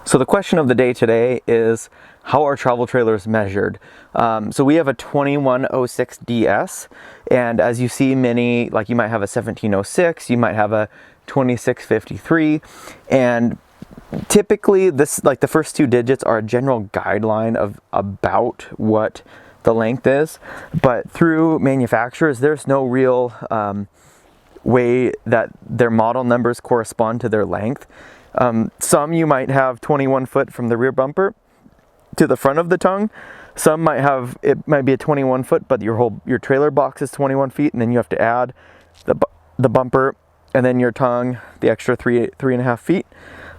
So the question of the day today is, how are travel trailers measured? So we have a 2106 DS, and as you see many, like you might have a 1706, you might have a 2653, and typically this, like the first two digits are a general guideline of about what the length is, but through manufacturers there's no real way that their model numbers correspond to their length. Some you might have 21 foot from the rear bumper to the front of the tongue. Some might have, it might be a 21 foot, but your trailer box is 21 feet, and then you have to add the bumper and then your tongue, the extra three and a half feet.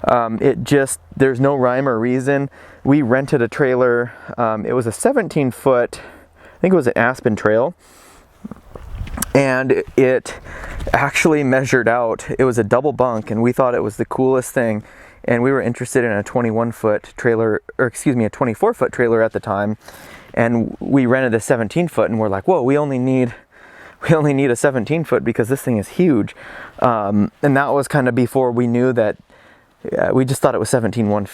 There's no rhyme or reason. We rented a trailer. It was a 17 foot, I think it was an Aspen Trail, and it actually measured out. It was a double bunk, and we thought it was the coolest thing, and we were interested in a 21 foot trailer, or excuse me, a 24 foot trailer at the time, and we rented a 17 foot, and we're like, whoa, we only need a 17 foot because this thing is huge. And that was kind of before we knew that. We just thought it was 17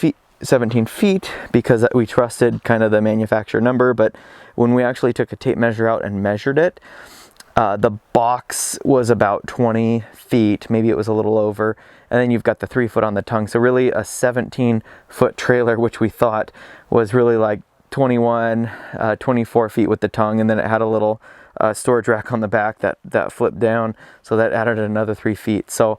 feet because we trusted kind of the manufacturer number, but when we actually took a tape measure out and measured it, the box was about 20 feet, maybe it was a little over, and then you've got the 3 foot on the tongue. So really a 17 foot trailer, which we thought was really like 24 feet with the tongue, and then it had a little storage rack on the back that flipped down, so that added another 3 feet. So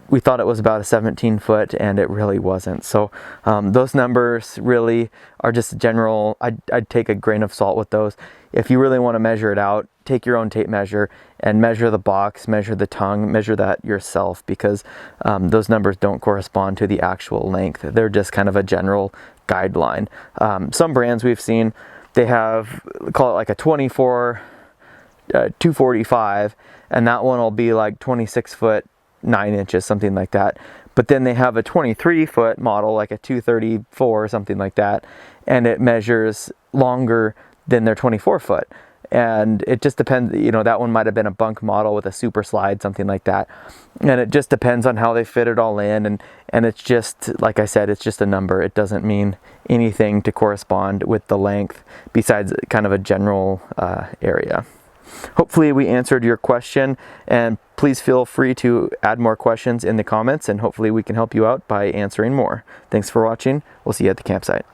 we thought it was about a 17 foot, and it really wasn't. So those numbers really are just general. I'd take a grain of salt with those. If you really want to measure it out, take your own tape measure and measure the box, measure the tongue, measure that yourself, because those numbers don't correspond to the actual length. They're just kind of a general guideline. Some brands we've seen, they have, call it like a 24, 245, and that one will be like 26 foot, 9 inches, something like that. But then they have a 23 foot model, like a 234 or something like that, and it measures longer than their 24 foot. And it just depends, that one might have been a bunk model with a super slide, something like that. And it just depends on how they fit it all in. And it's just, like I said, it's just a number. It doesn't mean anything to correspond with the length besides kind of a general area. Hopefully we answered your question, and please feel free to add more questions in the comments, and hopefully we can help you out by answering more. Thanks for watching. We'll see you at the campsite.